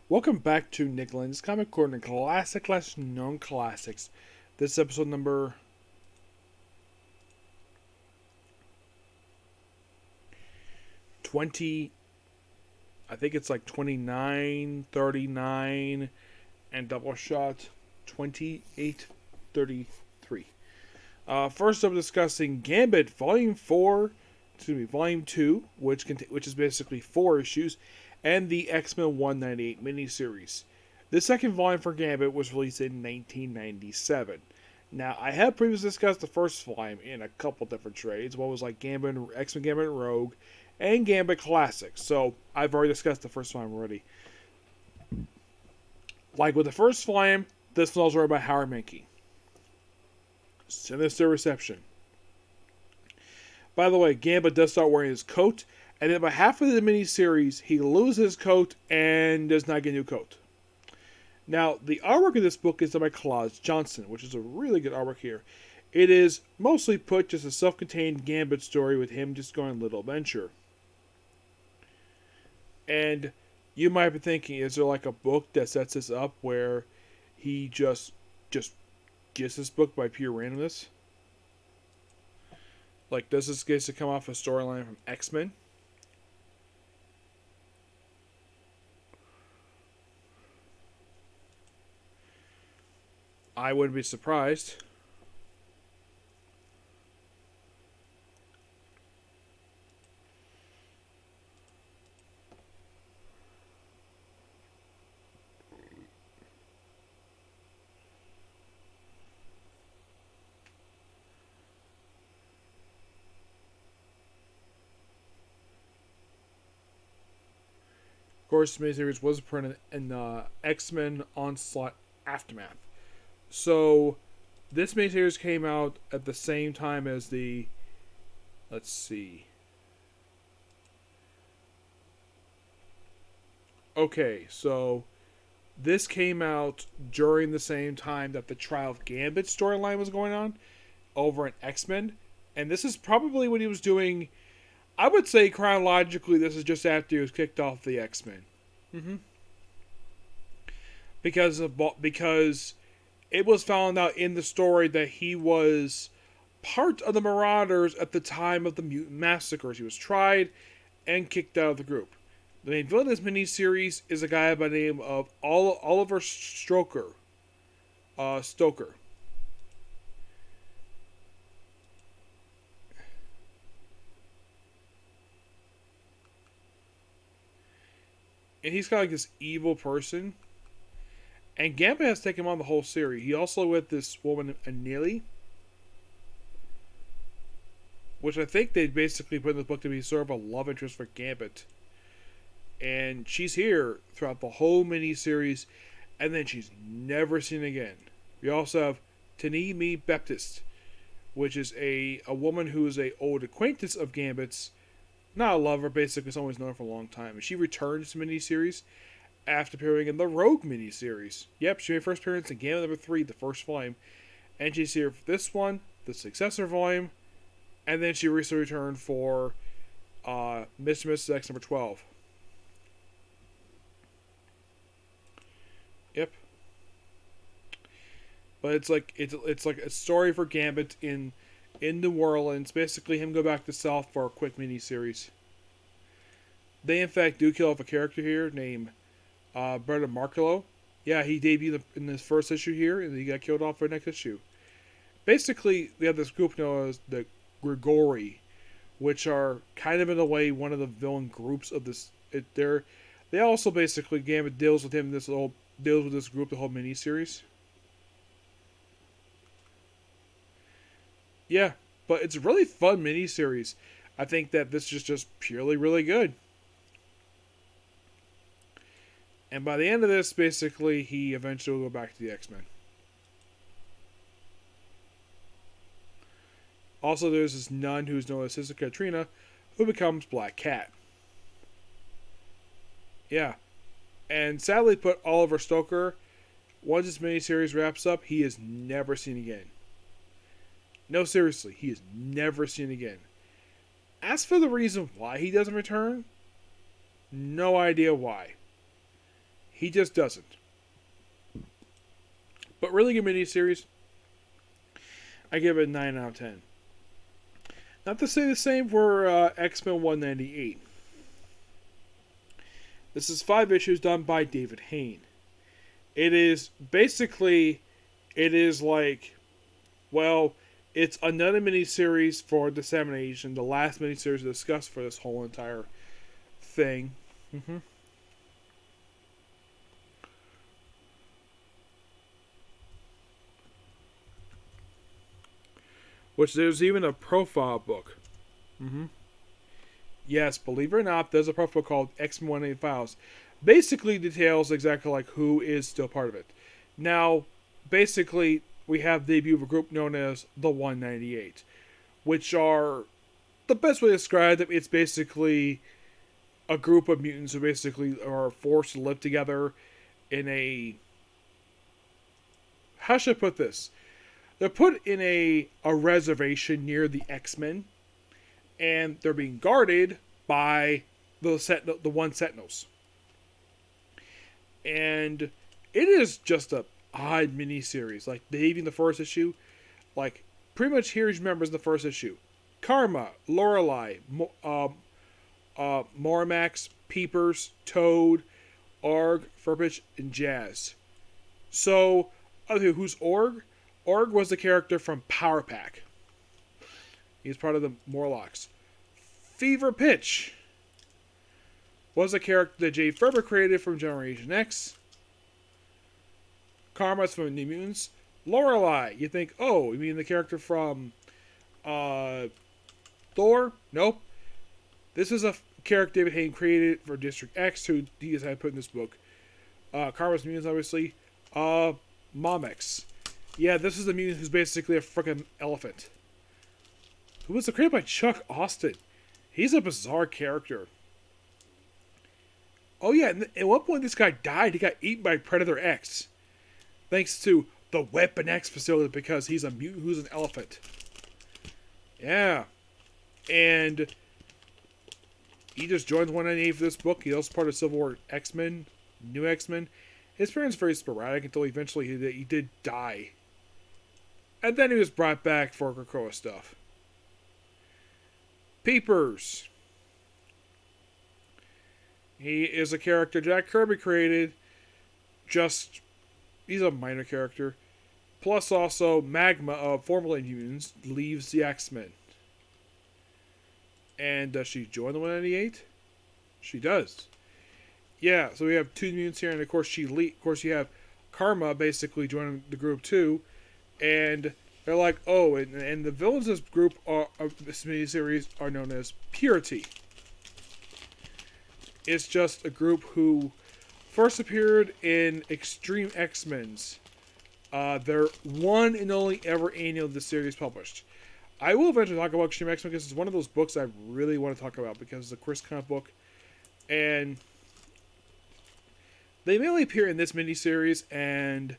Welcome back to Nick Lenz Comic Corner, classic less known classics. This is episode number 20. I think it's like 29, 39, and Doubleshot 2833. First, I'm discussing Gambit Volume 2, which is basically 4 issues, and the X-Men 198 miniseries. The second volume for Gambit was released in 1997. Now, I have previously discussed the first volume in a couple different trades. One was like Gambit, X-Men Gambit Rogue, and Gambit Classic. So, I've already discussed the first volume already. Like with the first volume, this one was written by Howard Mankey. Sinister reception. By the way, Gambit does start wearing his coat, and then about half of the miniseries, he loses his coat and does not get a new coat. Now, the artwork of this book is done by Claus Johnson, which is a really good artwork here. It is mostly put just a self-contained Gambit story with him just going on a little adventure. And you might be thinking, is there like a book that sets this up where he just gets this book by pure randomness? Like, does this get to come off a storyline from X-Men? I wouldn't be surprised. Of course, the miniseries was printed in X-Men Onslaught Aftermath. So, this miniseries came out at the same time as the... Let's see. Okay, so this came out during the same time that the Trial of Gambit storyline was going on over in X-Men. And this is probably what he was doing. I would say chronologically, this is just after he was kicked off the X-Men. Because it was found out in the story that he was part of the Marauders at the time of the Mutant Massacres. He was tried and kicked out of the group. The main villain of this miniseries is a guy by the name of Oliver Stoker. And he's kind of like this evil person. And Gambit has taken him on the whole series. He also with this woman, Anili, which I think they basically put in the book to be sort of a love interest for Gambit. And she's here throughout the whole miniseries, and then she's never seen again. We also have Tanimi Baptiste, which is a woman who is an old acquaintance of Gambit's. Not a lover, basically someone who's known her for a long time. And she returns to miniseries after appearing in the Rogue miniseries. Yep, she made her first appearance in Gambit number 3, the first volume. And she's here for this one, the successor volume. And then she recently returned for Mr. and Mrs. X number 12. Yep. But it's like a story for Gambit in New Orleans. Basically him go back to South for a quick miniseries. They in fact do kill off a character here named Bernard Markello. Yeah, he debuted in this first issue here, and he got killed off for the next issue. Basically, we have this group known as the Grigori, which are kind of in a way one of the villain groups of this. They also basically Gambit deals with him. Deals with this group the whole miniseries. Yeah, but it's a really fun miniseries. I think that this is just purely really good. And by the end of this, basically, he eventually will go back to the X-Men. Also, there's this nun who's known as Sister Katrina, who becomes Black Cat. Yeah. And sadly put Oliver Stoker, once this miniseries wraps up, he is never seen again. No, seriously, he is never seen again. As for the reason why he doesn't return, no idea why. He just doesn't. But really good miniseries. I give it a 9 out of 10. Not to say the same for X-Men 198. This is 5 issues done by David Hayne. It is basically, it's another miniseries for Dissemination, the last miniseries discussed for this whole entire thing. Which there's even a profile book. Yes, believe it or not, there's a profile called X-Men 188 Files. Basically details exactly like who is still part of it. Now, basically, we have the debut of a group known as the 198, which are, the best way to describe them, it's basically a group of mutants who basically are forced to live together in a, how should I put this? They're put in a reservation near the X-Men, and they're being guarded by the one Sentinels. And it is just a odd miniseries. Like, even the first issue, like, pretty much here's members of the first issue. Karma, Lorelei, Mormax, Peepers, Toad, Org, Furbridge, and Jazz. So, okay, who's Org? Org was the character from Power Pack. He's part of the Morlocks. Fever Pitch was a character that Jay Ferber created from Generation X. Karma's from New Mutants. Lorelei, you think, oh, you mean the character from Thor? Nope. This is a character David Hayne created for District X, who he decided to put in this book. Karma's mutants, obviously. Momex. Yeah, this is the mutant who's basically a freaking elephant. Who was created by Chuck Austin. He's a bizarre character. Oh yeah, and at one point this guy died. He got eaten by Predator X. Thanks to the Weapon X facility because he's a mutant who's an elephant. Yeah. And he just joined 198 for this book. He's also part of Civil War X-Men, New X-Men. His appearance is very sporadic until eventually he did die. And then he was brought back for Krakoa stuff. Peepers. He is a character Jack Kirby created. He's a minor character. Plus also Magma, formerly Mutants, leaves the X-Men. And does she join the 198? She does. Yeah, so we have 2 mutants here, and of course you have Karma basically joining the group too. And they're like, oh, and the villains of this group of this miniseries are known as Purity. It's just a group who first appeared in Extreme X-Men's. Their one and only ever annual the series published. I will eventually talk about Extreme X-Men because it's one of those books I really want to talk about because it's a Chris comic book. And they mainly appear in this miniseries, and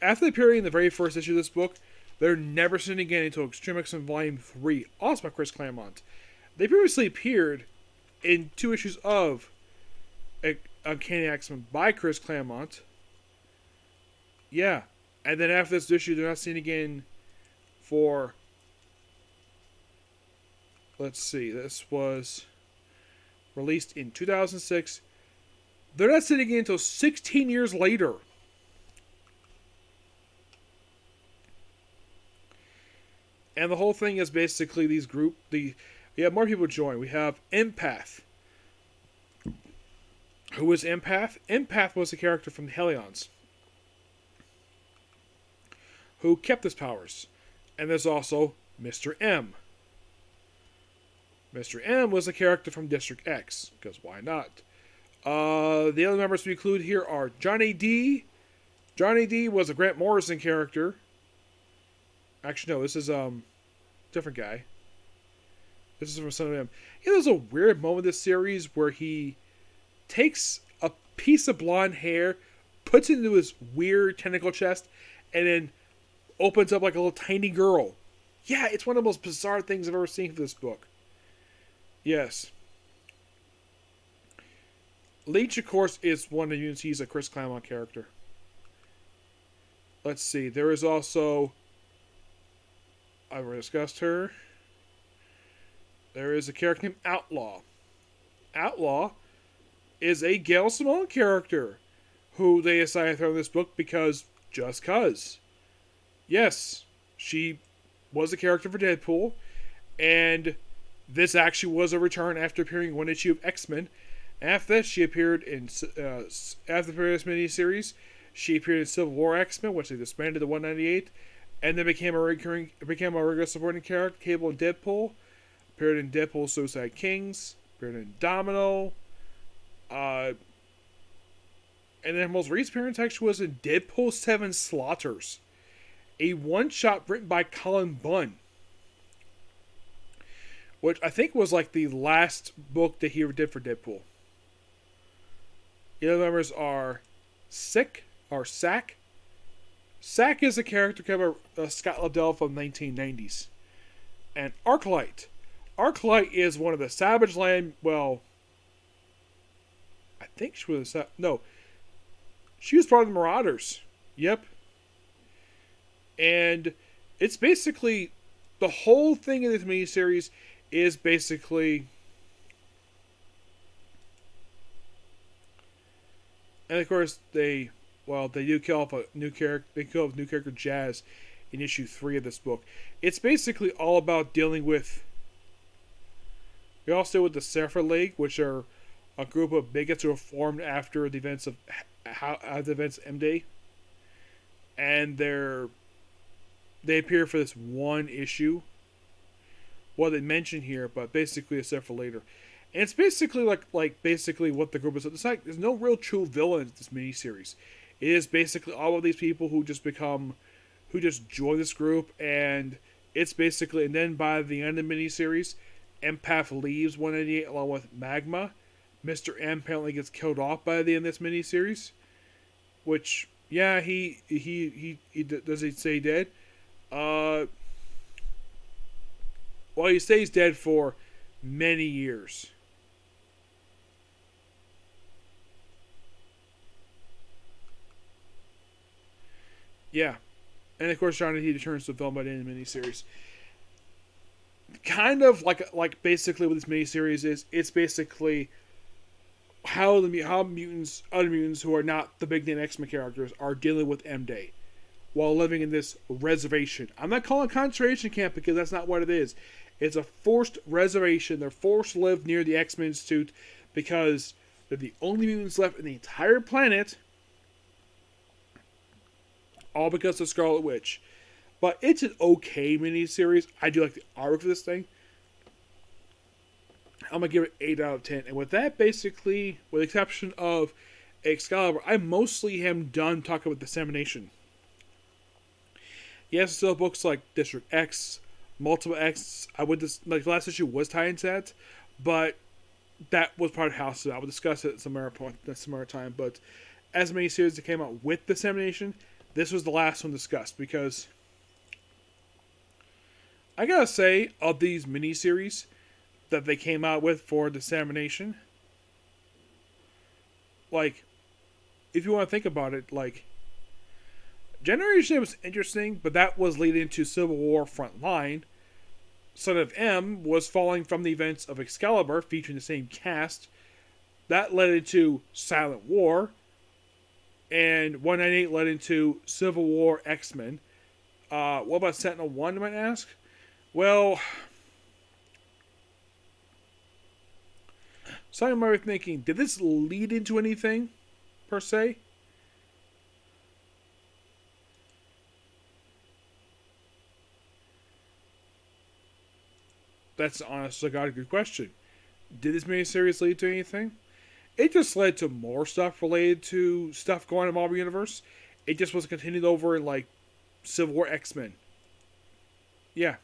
after appearing in the very first issue of this book, they're never seen again until Extreme X-Men Volume 3, also by Chris Claremont. They previously appeared in 2 issues of Uncanny X-Men by Chris Claremont. Yeah. And then after this issue, they're not seen again for... Let's see. This was released in 2006. They're not seen again until 16 years later. And the whole thing is basically we have more people join. We have Empath. Who is Empath? Empath was a character from the Helions who kept his powers. And there's also Mr. M. Mr. M was a character from District X, because why not? The other members we include here are Johnny D. Johnny D was a Grant Morrison character. Actually, no, this is different guy. This is from Son of M. Yeah, there's a weird moment in this series where he takes a piece of blonde hair, puts it into his weird tentacle chest, and then opens up like a little tiny girl. Yeah, it's one of the most bizarre things I've ever seen for this book. Yes. Leech, of course, is one of the mutants. He's a Chris Claremont character. Let's see. There is also... I've already discussed her. There is a character named Outlaw. Outlaw is a Gail Simone character who they decided to throw in this book because just cuz. Yes, she was a character for Deadpool, and this actually was a return after appearing in one issue of X-Men. After that, she appeared in after the previous miniseries, she appeared in Civil War X-Men, which they disbanded to 198, and then became a regular supporting character. Cable in Deadpool, appeared in Deadpool Suicide Kings, appeared in Domino, and then her most recent appearance actually was in Deadpool 7 Slaughters, a one-shot written by Colin Bunn, which I think was like the last book that he ever did for Deadpool. The other members are Sack. Sack is a character created by Scott Lobdell from the 1990s. And Arclight. Arclight is one of the Savage Land, well, I think she was, no, she was part of the Marauders. Yep. And it's basically, the whole thing in this miniseries is basically, and of course they do kill off a new character. They kill off new character Jazz in issue 3 of this book. It's basically all about dealing with. We also deal with the Sephiroth League, which are a group of bigots who are formed after the events of M-Day, and they appear for this one issue. Well, they mention here, but basically a Sephiroth later. And it's basically like basically what the group is. It's like there's no real true villain in this miniseries. It is basically all of these people who just join this group, and it's basically, and then by the end of the miniseries, Empath leaves 188 along with Magma. Mr. M apparently gets killed off by the end of this miniseries, which, yeah, he does he stay dead? Well, he stays dead for many years. Yeah. And of course, Johnny he returns to the film by the end of the miniseries. Kind of like basically what this miniseries is, it's basically how other mutants who are not the big name X-Men characters are dealing with M-Day while living in this reservation. I'm not calling it a concentration camp because that's not what it is. It's a forced reservation. They're forced to live near the X-Men Institute because they're the only mutants left in the entire planet. All because of Scarlet Witch. But it's an okay miniseries. I do like the artwork for this thing. I'm going to give it 8 out of 10. And with that, basically, with the exception of Excalibur, I mostly am done talking about Dissemination. Yes, still books like District X, Multiple X. The last issue was tied into that, but that was part of House. I would discuss it at some other time. But as a miniseries that came out with Dissemination, this was the last one discussed because I gotta say, of these miniseries that they came out with for Dissemination, like, if you want to think about it, like, Generation A was interesting, but that was leading into Civil War Frontline. Son of M was following from the events of Excalibur, featuring the same cast. That led into Silent War. And 198 led into Civil War X-Men. What about Sentinel 1, you might ask? Well, some of you might be thinking, did this lead into anything, per se? That's honest to God, good question. Did this miniseries lead to anything? It just led to more stuff related to stuff going on in the Marvel Universe. It just was continued over in, like, Civil War X-Men. Yeah.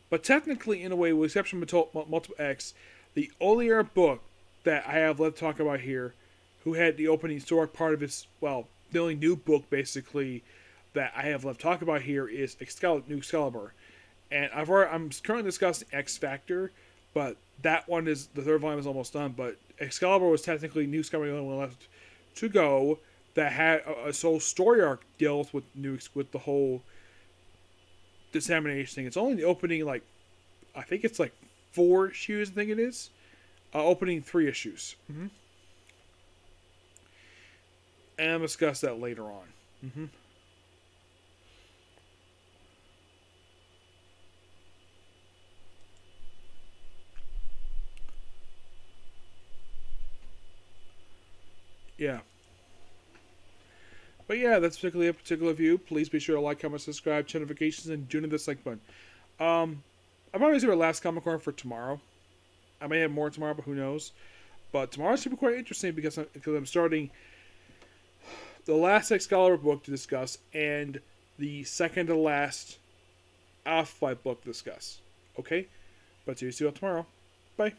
But technically, in a way, with the exception of Multiple X, the only other book that I have left to talk about here, who had the opening story part of its, well, the only new book, basically, that I have left to talk about here is New Excalibur. And I'm currently discussing X Factor, but that one is, the third volume is almost done, but Excalibur was technically New Excalibur, the only one left to go that had a sole story arc deals with with the whole dissemination thing. It's only the opening, like, I think it's like 4 issues. I think it is opening 3 issues. And I'll discuss that later on. Yeah. But yeah, that's particularly a particular view. Please be sure to like, comment, subscribe, turn notifications, and do the dislike button. I'm probably save our last Comic Con for tomorrow. I may have more tomorrow, but who knows? But tomorrow should be quite interesting because I'm starting the last Excalibur book to discuss and the second to last Alpha Flight book to discuss. Okay? But see you all tomorrow. Bye.